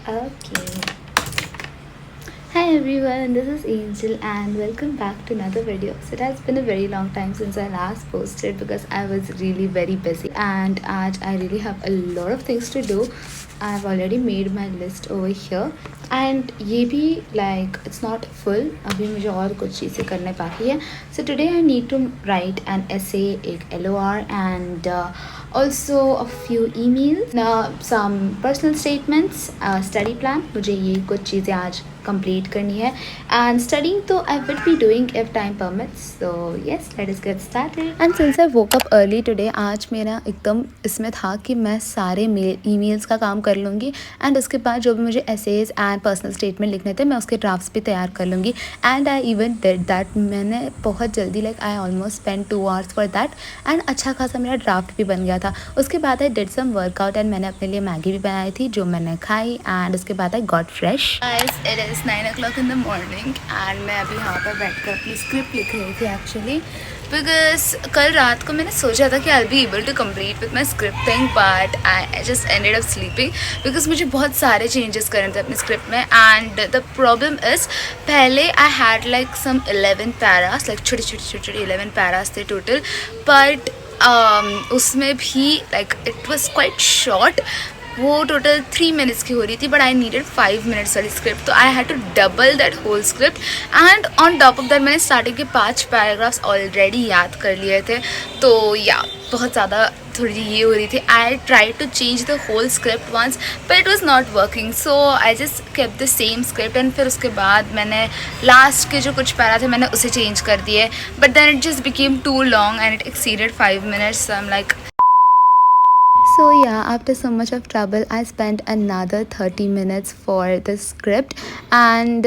Okay. Hi everyone, this is Angel and welcome back to another video. So it has been a very long time since I last posted because I was really very busy and I really have a lot of things to do. I've already made my list over here and ये भी like it's not full. अभी मुझे और कुछ चीज़ें करने बाकी है. So today I need to write an essay, एक LOR and also a few emails, some personal statements, study plan. मुझे ये कुछ चीज़ें आज कंप्लीट करनी है एंड स्टडिंग तो I will be doing if time permits. So yes, let us get started. And since I woke up early today, आज मेरा एकदम इसमें था कि मैं सारे ईमेल्स का काम कर लूँगी एंड उसके बाद जो भी मुझे एसेज एंड पर्सनल स्टेटमेंट लिखने थे मैं उसके ड्राफ्ट्स भी तैयार कर लूँगी. And I even did that. मैंने बहुत जल्दी I almost spend 2 hours for that and अच्छा खासा मेरा ड्राफ्ट भी बन गया था. उसके बाद I did some workout and मैंने अपने लिए मैगी भी बनाई थी जो मैंने खाई एंड उसके बाद I got fresh. It is 9 o'clock in the morning and मैं अभी यहाँ पर बैठ कर अपनी स्क्रिप्ट लिख रही थी एक्चुअली बिकॉज कल रात को मैंने सोचा था कि I be able to complete with my script thing but I just ended up sleeping because मुझे बहुत सारे चेंजेस करने थे अपनी स्क्रिप्ट में. एंड द प्रॉब्लम इज़ पहले आई हैड सम 11 पैरास छोटे छोटे 11 पैरास थे टोटल बट उसमें भी इट वॉज क्वाइट शॉर्ट. वो टोटल 3 minutes की हो रही थी बट आई नीडेड 5 minutes वाली स्क्रिप्ट. तो I had to double that whole script and on top of that मैंने स्टार्टिंग के 5 पैराग्राफ्स ऑलरेडी याद कर लिए थे. तो या बहुत ज़्यादा थोड़ी ये हो रही थी. I try to change the whole script once but it was not working. So I just kept the same script and फिर उसके बाद मैंने लास्ट के जो कुछ पैरा थे मैंने उसे चेंज कर दिए but then it just became too long and it exceeded 5 minutes. So I'm like, so yeah, after so much of trouble, I spent another 30 minutes for the script and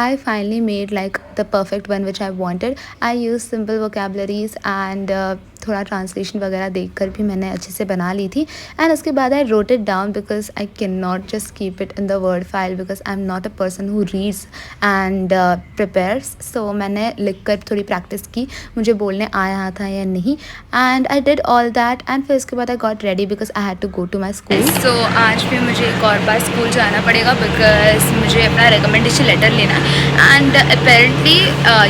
I finally made the perfect one which I wanted. I used simple vocabularies and थोड़ा translation वगैरह देखकर भी मैंने अच्छे से बना ली थी. And उसके बाद I wrote it down because I can not just keep it in the word file because I am not a person who reads and prepares. So मैंने लिख कर थोड़ी प्रैक्टिस की मुझे बोलने आया था या नहीं and I did all that and फिर उसके बाद I got ready because I had to go to my school. So आज भी मुझे एक और बार स्कूल जाना पड़ेगा बिकॉज मुझे अपना रिकमेंडेशन लेटर लेना and apparently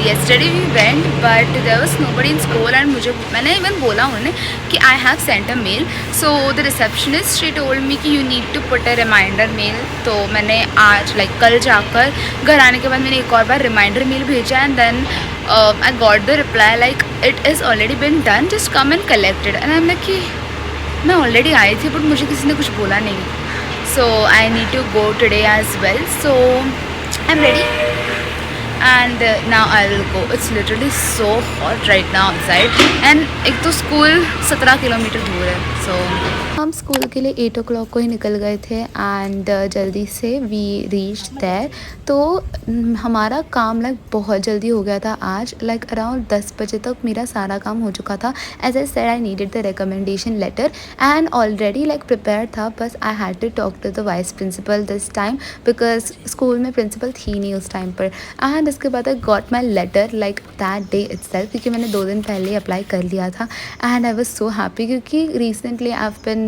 yesterday we went but there was nobody in school and मैंने इवन बोला उन्होंने कि I have sent a mail. So the receptionist she told me कि you need to put a reminder mail. तो मैंने आज कल जाकर घर आने के बाद मैंने एक और बार रिमाइंडर मेल भेजा and then I got the reply it is already been done, just come and collected. And I कि मैं ऑलरेडी आई थी बट मुझे किसी ने कुछ बोला नहीं. So I need to go today as well. So I am ready and now I will go. It's literally so hot right now outside and एक तो स्कूल 17 किलोमीटर दूर है. So हम स्कूल के लिए 8 o'clock को ही निकल गए थे एंड जल्दी से वी रीच देयर. तो हमारा काम बहुत जल्दी हो गया था आज. अराउंड 10 बजे तक मेरा सारा काम हो चुका था. As I said I needed the recommendation letter and already prepare था. बस I had to talk to the vice principal this time because school में प्रिंसिपल थी नहीं उस टाइम पर. एंड उसके बाद I got my letter that day itself क्योंकि मैंने 2 दिन पहले ही अप्लाई कर लिया था. And I was so happy क्योंकि रिसेंटली आई हैव बिन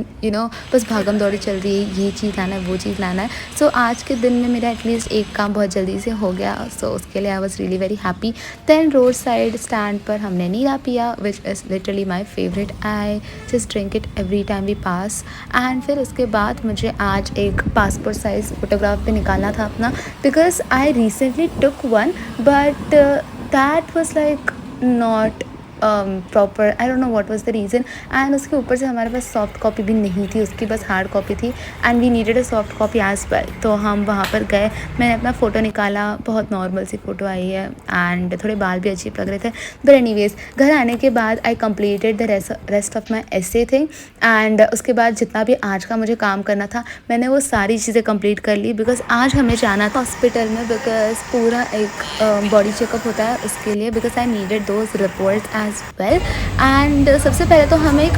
बस भागम दौड़ी चल रही है, ये चीज़ लाना है वो चीज़ लाना है. सो आज के दिन में मेरा एटलीस्ट एक काम बहुत जल्दी से हो गया. सो उसके लिए I was really very happy. Then road side stand पर हमने नीला पिया which is literally my favourite. I just drink it every time we pass. And फिर उसके बाद मुझे आज एक पासपोर्ट साइज़ फ़ोटोग्राफ पे निकालना था अपना because I recently took one but that was not proper. I don't know what was the reason. And उसके ऊपर से हमारे पास सॉफ्ट कॉपी भी नहीं थी, उसकी बस हार्ड कॉपी थी and we needed a soft copy as well. तो हम वहाँ पर गए, मैंने अपना फ़ोटो निकाला, बहुत नॉर्मल सी फ़ोटो आई है एंड थोड़े बाल भी अजीब लग रहे थे. बट एनीवेज घर आने के बाद I completed the rest of my essay thing and उसके बाद जितना भी आज का मुझे काम करना था मैंने वो सारी चीज़ें कंप्लीट कर ली बिकॉज आज हमें जाना था हॉस्पिटल में बिकॉज पूरा एक बॉडी चेकअप होता है उसके लिए because I needed those reports as well. And सबसे पहले तो हम एक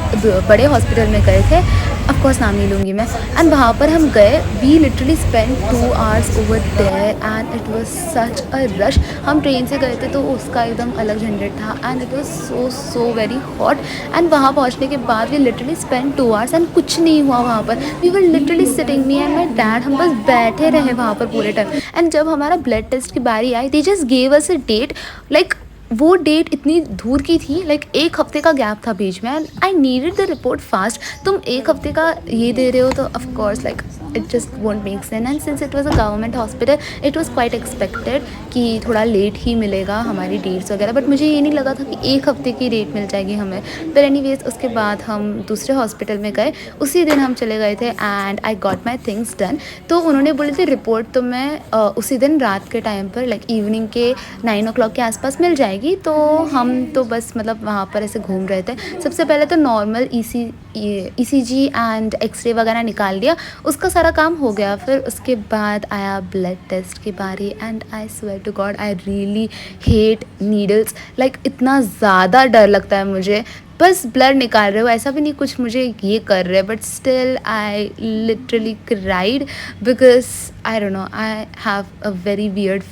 बड़े हॉस्पिटल में गए थे ऑफकोर्स नाम नहीं लूँगी मैं। एंड वहाँ पर हम गए, we literally spend 2 hours over there and it was such a rush. हम ट्रेन से गए थे तो उसका एकदम अलग झंझट था and it was so very hot. And वहाँ पहुँचने के बाद we literally spend 2 hours and कुछ नहीं हुआ वहाँ पर। We were literally sitting, me and my dad, हम बस बैठे रहे वहाँ पर पूरे टाइम। एंड जब हमारा ब्लड टेस्ट की बारी आई, they just gave us a date. Like वो डेट इतनी दूर की थी, लाइक 1 हफ्ते का गैप था बीच में। आई नीडेड द रिपोर्ट फास्ट। तुम 1 हफ्ते का ये दे रहे हो तो of course like it just won't make sense. And since it was a government hospital, it was quite expected कि थोड़ा लेट ही मिलेगा हमारी डेट्स वगैरह, बट मुझे ये नहीं लगा था कि 1 हफ्ते की डेट मिल जाएगी हमें। फिर एनीवेज उसके बाद हम दूसरे हॉस्पिटल में गए, उसी दिन हम चले गए थे and I got my things done. तो उन्होंने बोले थे रिपोर्ट तो मैं उसी दिन रात के टाइम पर लाइक इवनिंग के 9 o'clock के आसपास मिल जाएगी। तो हम तो बस मतलब वहाँ पर ऐसे घूम रहे थे। सबसे पहले तो नॉर्मल ECG एंड एक्सरे वगैरह निकाल लिया, उसका सारा काम हो गया। फिर उसके बाद आया ब्लड टेस्ट की बारी and I swear to God I really hate needles. Like इतना ज़्यादा डर लगता है मुझे। बस ब्लड निकाल रहे हो, ऐसा भी नहीं कुछ मुझे ये कर रहे, but still I literally cried because I don't know, I have a very weird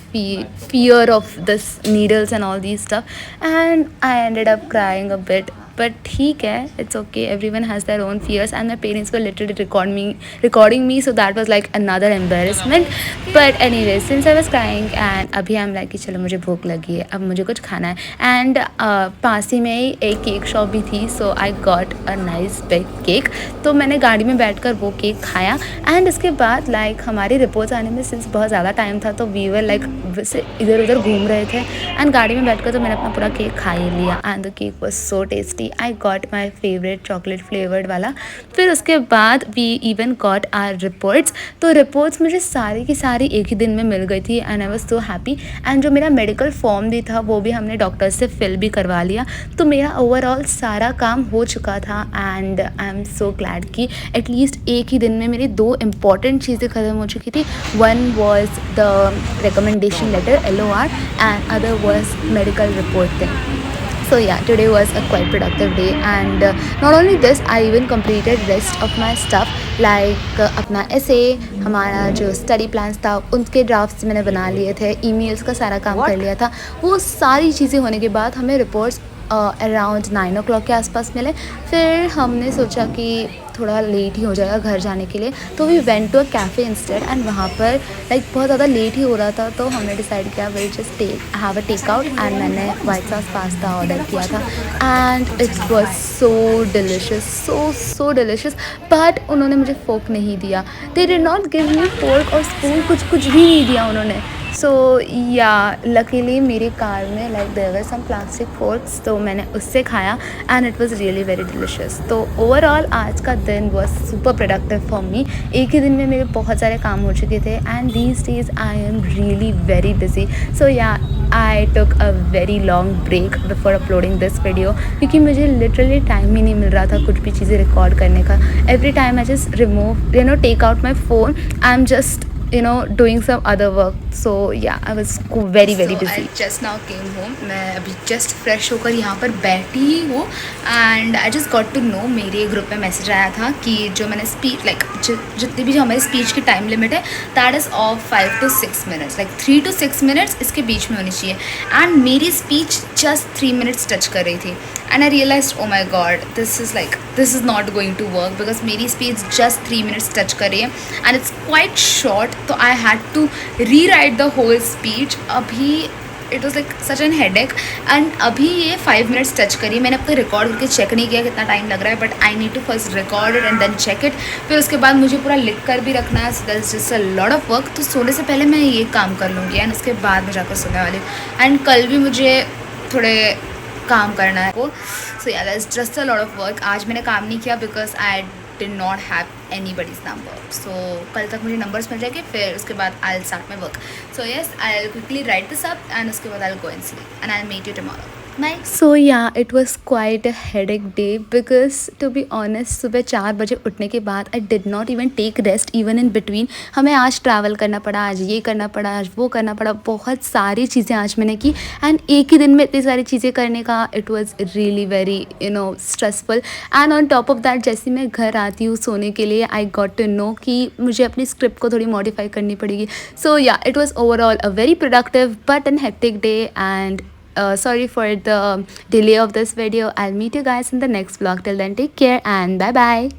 fear of this needles and all these stuff, and I ended up crying a bit. But ठीक है, it's okay, everyone has their own fears and my parents were literally recording me, so that was like another embarrassment. But anyway, since I was crying and अभी I'm like कि चलो मुझे भूख लगी है, अब मुझे कुछ खाना है। एंड पास ही में ही एक केक शॉप भी थी, so I got a nice big cake. तो मैंने गाड़ी में बैठकर वो केक खाया एंड उसके बाद लाइक हमारी रिपोर्ट्स आने में सिंस बहुत ज़्यादा टाइम था, तो वी वर लाइक वैसे इधर उधर घूम रहे थे एंड गाड़ी में बैठकर तो मैंने अपना पूरा केक खा ही लिया and the cake was so tasty. I got my favourite chocolate flavoured वाला। फिर उसके बाद we even got our reports. तो रिपोर्ट्स मुझे सारी की सारी एक ही दिन में मिल गई थी and I was so happy. And जो मेरा मेडिकल फॉर्म भी था वो भी हमने डॉक्टर से फिल भी करवा लिया। तो मेरा ओवरऑल सारा काम हो चुका था and I am so glad कि एटलीस्ट एक ही दिन में मेरी 2 इम्पॉर्टेंट चीज़ें ख़त्म हो चुकी थी। One was the recommendation letter LOR and other was medical report thing. So yeah, today was a quite productive day and not only this, I even completed rest of my stuff like अपना essay, हमारा जो study plans था उनके drafts मैंने बना लिए थे, emails का सारा काम कर लिया था। वो सारी चीज़ें होने के बाद हमें reports अराउंड 9 o'clock के आसपास मिले। फिर हमने सोचा कि थोड़ा लेट ही हो जाएगा घर जाने के लिए, तो we went to a cafe instead and वहाँ पर लाइक बहुत ज़्यादा लेट ही हो रहा था, तो हमने डिसाइड किया will just have a take out and मैंने वाइट सॉस पास्ता ऑर्डर किया था and it was so delicious, so delicious. But उन्होंने मुझे फोक नहीं दिया, they did not give me fork और स्पून, कुछ भी नहीं दिया उन्होंने। सो या लकीली मेरी कार में like there were some plastic forks, तो मैंने उससे खाया and it was really very delicious. तो ओवरऑल आज का दिन was super productive for me. एक ही दिन में मेरे बहुत सारे काम हो चुके थे and these days I am really very busy. So yeah I took a very long break before uploading this video, क्योंकि मुझे लिटरली टाइम ही नहीं मिल रहा था कुछ भी चीज़ें रिकॉर्ड करने का। Every time I just remove take out my phone, I am just doing some other work. So yeah, I was very busy. I just now came home. मैं अभी just fresh होकर यहाँ पर बैठी ही हूँ and I just got to know, मेरे group में message आया था कि जो मैंने स्पीच लाइक जितनी भी जो हमारी स्पीच की टाइम लिमिट है that is of 5 to 6 minutes, like 3 to 6 minutes इसके बीच में होनी चाहिए। एंड मेरी स्पीच just 3 minutes टच कर रही थी and I realized, oh my god, this is not going to work because मेरी स्पीच just 3 minutes टच कर रही है and it's quite short, तो I had to rewrite the whole speech. अभी it was like such an headache and अभी ये 5 minutes touch करी। मैंने अपने रिकॉर्ड करके चेक नहीं किया कितना टाइम लग रहा है, but I need to first record it and then check it. फिर उसके बाद मुझे पूरा लिख कर भी रखना है, so that's just a lot of work। तो सोने से पहले मैं ये काम कर लूँगी एंड उसके बाद मैं जाकर सोने वाली हूँ। एंड कल भी मुझे थोड़े काम करना है वो, सो या that's just a lot of work. आज मैंने काम नहीं किया because I did not have anybody's number, so कल तक मुझे नंबर्स मिल जाएंगे, फिर उसके बाद I'll start my work. So yes, I'll quickly write this up and उसके बाद I'll go and sleep and I'll meet you tomorrow. So yeah, it was quite a headache day because to be honest सुबह 4 बजे उठने के बाद I did not even take rest even in between। हमें आज travel करना पड़ा, आज ये करना पड़ा, आज वो करना पड़ा, बहुत सारी चीज़ें आज मैंने की एंड एक ही दिन में इतनी सारी चीज़ें करने का it was really very stressful. And on top of that जैसे मैं घर आती हूँ सोने के लिए आई गॉट टू नो कि मुझे अपनी स्क्रिप्ट को थोड़ी मॉडिफाई करनी पड़ेगी। So yeah it was overall a very productive but an hectic day and sorry for the delay of this video. I'll meet you guys in the next vlog. Till then, take care and bye bye.